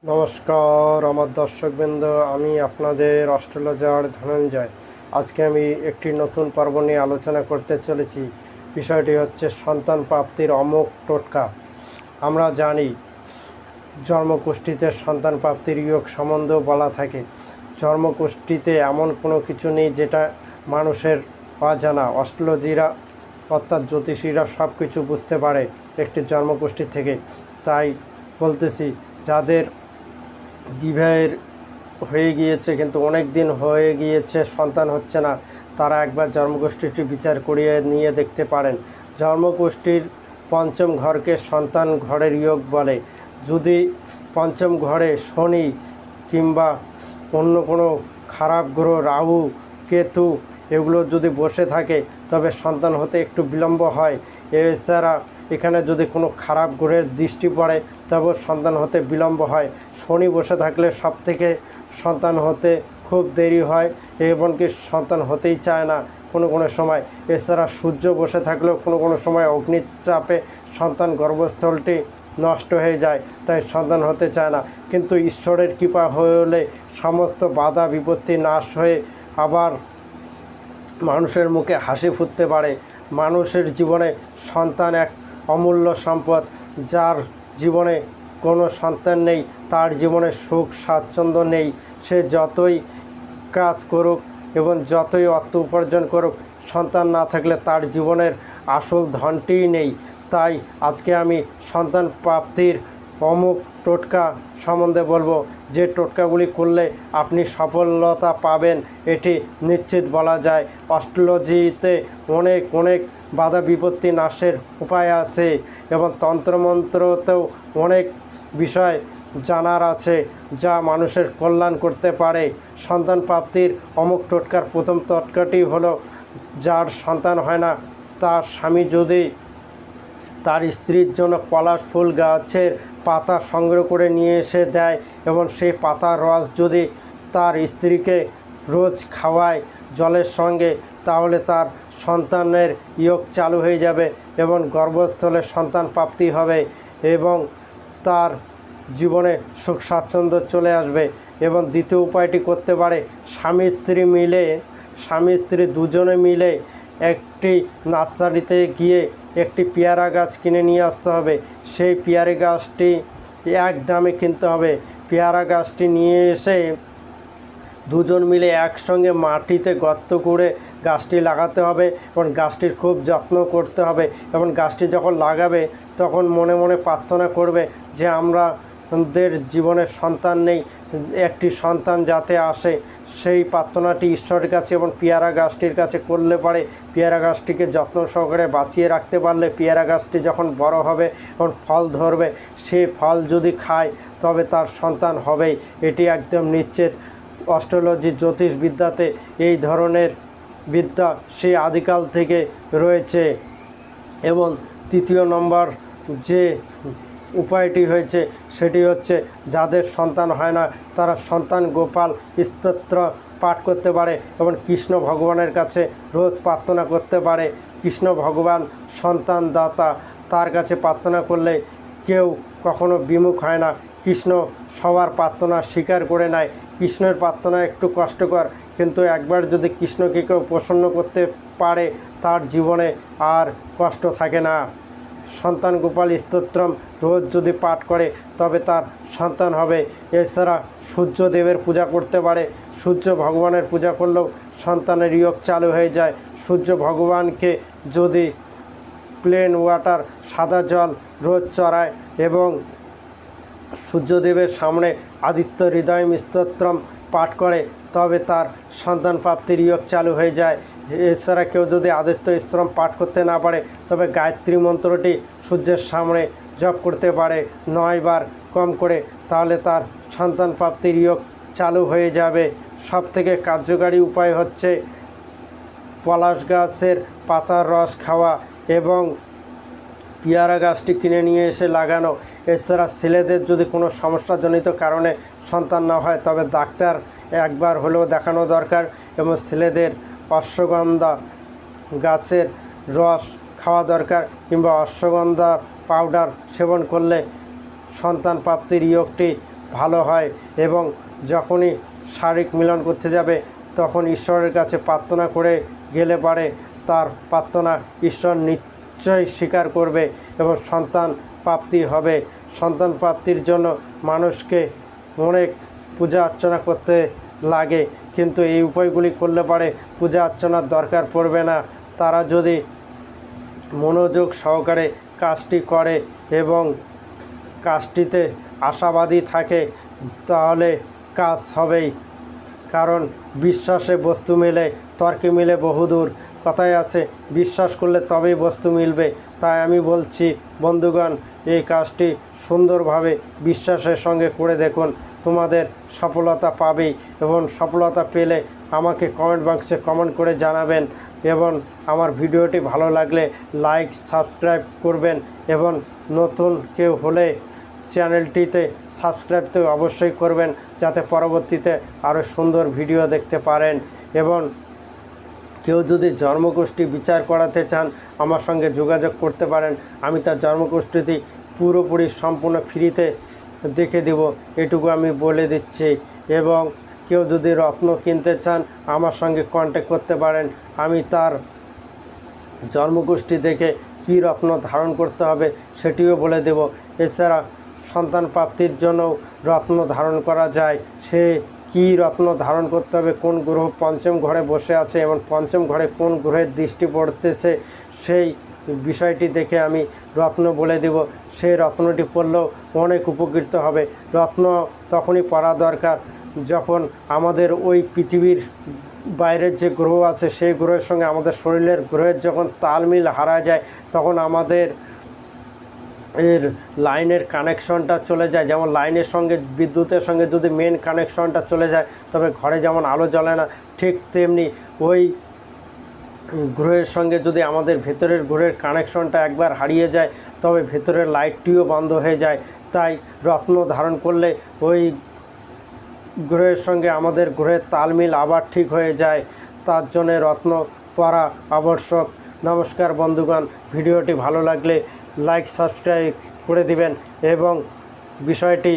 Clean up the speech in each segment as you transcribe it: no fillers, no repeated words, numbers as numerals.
নমস্কার আমার দর্শকবৃন্দ, আমি আপনাদের অস্ট্রোলজার ধনঞ্জয়। আজকে আমি একটি নতুন পর্ব নিয়ে আলোচনা করতে চলেছি। বিষয়টি হচ্ছে সন্তান প্রাপ্তির অমোঘ টোটকা। আমরা জানি জন্মকুষ্ঠিতে সন্তান প্রাপ্তির যোগ সম্বন্ধ বলা থাকে। জন্মকুষ্ঠিতে এমন কোনো কিছু নেই যেটা মানুষের অজানা। অস্ট্রোলজিরা অর্থাৎ জ্যোতিষীরা সব কিছু বুঝতে পারে একটি জন্মকুষ্ঠি থেকে। তাই বলতেছি, যাদের বিবাহের হয়ে গিয়েছে কিন্তু অনেক দিন হয়ে গিয়েছে সন্তান হচ্ছে না, তারা একবার জন্মকুষ্ঠিটি বিচার করিয়ে নিয়ে দেখতে পারেন। জন্মকুষ্ঠির পঞ্চম ঘরকে সন্তান ঘরের যোগ বলে। যদি পঞ্চম ঘরে শনি কিংবা অন্য কোনো খারাপ গ্রহ রাহু কেতু এগুলো যদি বসে থাকে তবে সন্তান হতে একটু বিলম্ব হয়। এছাড়া এখানে যদি কোনো খারাপ গ্রহের দৃষ্টি পড়ে তবে সন্তান হতে বিলম্ব হয়। শনি বসে থাকলে সব থেকে সন্তান হতে খুব দেরি হয়, এমনকি সন্তান হতেই চায় না কোনো কোনো সময়। এছাড়া সূর্য বসে থাকলেও কোনো কোনো সময় অগ্নিচাপে সন্তান গর্ভস্থলটি নষ্ট হয়ে যায়, তাই সন্তান হতে চায় না। কিন্তু ঈশ্বরের কৃপা হলে সমস্ত বাধা বিপত্তি নাশ হয়ে আবার মানুষের মুখে হাসি ফুটতে পারে। মানুষের জীবনে সন্তান এক অমূল্য সম্পদ। যার জীবনে কোনো সন্তান নেই তার জীবনে সুখ স্বাচ্ছন্দ্য নেই। সে যতই কাজ করুক এবং যতই অর্থ উপার্জন করুক, সন্তান না থাকলে তার জীবনের আসল ধনটিই নেই। তাই আজকে আমি সন্তান প্রাপ্তির অমুক টোটকা সম্বন্ধে বলবো, যে টোটকাগুলি করলে আপনি সফলতা পাবেন এটি নিশ্চিত বলা যায়। অস্ট্রোলজিতে অনেক অনেক বাধা বিপত্তি নাশের উপায় আছে এবং তন্ত্রমন্ত্রতেও অনেক বিষয় জানার আছে যা মানুষের কল্যাণ করতে পারে। সন্তান প্রাপ্তির অমুক টোটকার প্রথম টোটকাটি হলো, যার সন্তান হয় না তার স্বামী যদি তার স্ত্রীর জন্য পলাশ ফুল গাছের পাতা সংগ্রহ করে নিয়ে এসে দেয় এবং সেই পাতার রস যদি তার স্ত্রীকে রোজ খাওয়ায় জলের সঙ্গে, তাহলে তার সন্তানের যোগ চালু হয়ে যাবে এবং গর্ভস্থলে সন্তান প্রাপ্তি হবে এবং তার জীবনে সুখ স্বাচ্ছন্দ্য চলে আসবে। এবং দ্বিতীয় উপায়টি করতে পারে, স্বামী স্ত্রী দুজনে মিলে একটি নার্সারিতে গিয়ে একটি পেয়ারা গাছ কিনে নিয়ে আসতে হবে। সেই পেয়ারা গাছটি এক দামে কিনতে হবে। পেয়ারা গাছটি নিয়ে এসে দুজন মিলে একসঙ্গে মাটিতে গর্ত করে গাছটি লাগাতে হবে এবং গাছটির খুব যত্ন করতে হবে। এবং গাছটি যখন লাগাবে তখন মনে মনে প্রার্থনা করবে যে আমাদের জীবনে সন্তান নেই, একটি সন্তান যাতে আসে। সেই প্রার্থনাটি ঈশ্বরের কাছে এবং পেয়ারা গাছটির কাছে করলে পারে পেয়ারা গাছটিকে যত্ন সহকারে বাঁচিয়ে রাখতে পারলে পেয়ারা গাছটি যখন বড় হবে এবং ফল ধরবে, সে ফল যদি খায় তবে তার সন্তান হবেই, এটি একদম নিশ্চিত। অস্ট্রোলজি জ্যোতিষবিদ্যাতে এই ধরনের বিদ্যা সেই আদিকাল থেকে রয়েছে। এবং তৃতীয় নম্বর যে উপায়টি হয়েছে সেটি হচ্ছে, যাদের সন্তান হয় না তারা সন্তান গোপাল স্তোত্র পাঠ করতে পারে এবং কৃষ্ণ ভগবানের কাছে রোজ প্রার্থনা করতে পারে। কৃষ্ণ ভগবান সন্তান দাতা, তার কাছে প্রার্থনা করলে কেউ কখনো বিমুখ হয় না। কৃষ্ণ সবার প্রার্থনা স্বীকার করে নেয়। কৃষ্ণের প্রার্থনা একটু কষ্টকর, কিন্তু একবার যদি কৃষ্ণকে কেউ প্রসন্ন করতে পারে তার জীবনে আর কষ্ট থাকে না। সন্তান গোপাল স্তোত্রম রোজ যদি পাঠ করে তবে তার সন্তান হবে। এছাড়া সূর্যদেবের পূজা করতে পারে। সূর্য ভগবানের পূজা করলেও সন্তানের যোগ চালু হয়ে যায়। সূর্য ভগবানকে যদি প্লেন ওয়াটার সাদা জল রোজ চড়ায় এবং সূর্যদেবের সামনে আদিত্য হৃদয়ম স্তোত্রম পাঠ করে তবে তার সন্তান প্রাপ্তির যোগ চালু হয়ে যায়। এছাড়া কেউ যদি আদিত্য স্তোত্রম পাঠ করতে না পারে তবে গায়ত্রী মন্ত্রটি সূর্যের সামনে জপ করতে পারে 9 বার কম করে, তাহলে তার সন্তান প্রাপ্তির যোগ চালু হয়ে যাবে। সবথেকে কার্যকারী উপায় হচ্ছে পলাশ গাছের পাতার রস খাওয়া এবং পেয়ারা গাছটি কিনে নিয়ে এসে লাগানো। এছাড়া ছেলেদের যদি কোনো সমস্যাজনিত কারণে সন্তান না হয় তবে ডাক্তার একবার হলেও দেখানো দরকার এবং ছেলেদের অশ্বগন্ধা গাছের রস খাওয়া দরকার কিংবা অশ্বগন্ধা পাউডার সেবন করলে সন্তান প্রাপ্তির যোগটি ভালো হয় এবং যখনই শারীরিক মিলন করতে যাবে তখন ঈশ্বরের কাছে প্রার্থনা করে গেলে পারে তার প্রার্থনা ঈশ্বর নিশ্চয়ই স্বীকার করবে এবং সন্তান প্রাপ্তি হবে। সন্তান প্রাপ্তির জন্য মানুষকে অনেক পূজা অর্চনা করতে লাগে, কিন্তু এই উপায়গুলি করলে পারে পূজা অর্চনার দরকার পড়বে না। তারা যদি মনোযোগ সহকারে কাজটি করে এবং কাজটিতে আশাবাদী থাকে তাহলে কাজ হবেই। কারণ বিশ্বাসে বস্তু মেলে, তর্কে মিলে বহুদূর। কথায় আছে বিশ্বাস করলে তবেই বস্তু মিলবে। তাই আমি বলছি বন্ধুগণ, এই কাজটি সুন্দরভাবে বিশ্বাসের সঙ্গে করে দেখুন, তোমাদের সফলতা পাবেই। এবং সফলতা পেলে আমাকে কমেন্ট বক্সে কমেন্ট করে জানাবেন এবং আমার ভিডিওটি ভালো লাগলে লাইক সাবস্ক্রাইব করবেন এবং নতুন কেউ হলে চ্যানেলটিতে সাবস্ক্রাইব তো অবশ্যই করবেন, যাতে পরবর্তীতে আরও সুন্দর ভিডিও দেখতে পারেন। এবং কেউ যদি জন্মকুষ্ঠি বিচার করাতে চান আমার সঙ্গে যোগাযোগ করতে পারেন। আমি তার জন্মকুষ্ঠিটি পুরোপুরি সম্পূর্ণ ফ্রিতে দেখে দেব, এটুকু আমি বলে দিচ্ছি। এবং কেউ যদি রত্ন কিনতে চান আমার সঙ্গে কন্ট্যাক্ট করতে পারেন। আমি তার জন্মকুষ্ঠি দেখে কী রত্ন ধারণ করতে হবে সেটিও বলে দেব। এছাড়া সন্তান প্রাপ্তির জন্য রত্ন ধারণ করা যায়, সে কী রত্ন ধারণ করতে হবে, কোন গ্রহ পঞ্চম ঘরে বসে আছে এবং পঞ্চম ঘরে কোন গ্রহের দৃষ্টি পড়তেছে সেই বিষয়টি দেখে আমি রত্ন বলে দেব। সেই রত্নটি পড়লেও অনেক উপকৃত হবে। রত্ন তখনই পড়া দরকার যখন আমাদের ওই পৃথিবীর বাইরের যে গ্রহ আছে সেই গ্রহের সঙ্গে আমাদের শরীরের গ্রহের যখন তালমিল হারা যায় তখন আমাদের এর লাইনের কানেকশনটা চলে যায়। যেমন লাইনের সঙ্গে বিদ্যুতের সঙ্গে যদি মেন কানেকশনটা চলে যায় তবে ঘরে যেমন আলো জ্বলে না, ঠিক তেমনি ওই গ্রহের সঙ্গে যদি আমাদের ভেতরের গ্রহের কানেকশনটা একবার হারিয়ে যায় তবে ভেতরের লাইটটিও বন্ধ হয়ে যায়। তাই রত্ন ধারণ করলে ওই গ্রহের সঙ্গে আমাদের গ্রহের তালমিল আবার ঠিক হয়ে যায়, তার জন্যে রত্ন পরা আবশ্যক। নমস্কার বন্ধুগণ, ভিডিওটি ভালো লাগলে লাইক সাবস্ক্রাইব করে দিবেন এবং বিষয়টি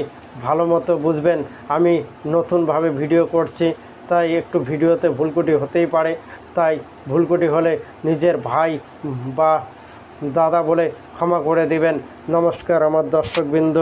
ভালো মতো বুঝবেন। আমি নতুনভাবে ভিডিও করছি তাই একটু ভিডিওতে ভুলকুটি হতেই পারে, তাই ভুলকুটি হলে নিজের ভাই বা দাদা বলে ক্ষমা করে দিবেন। নমস্কার আমার দর্শকবৃন্দ।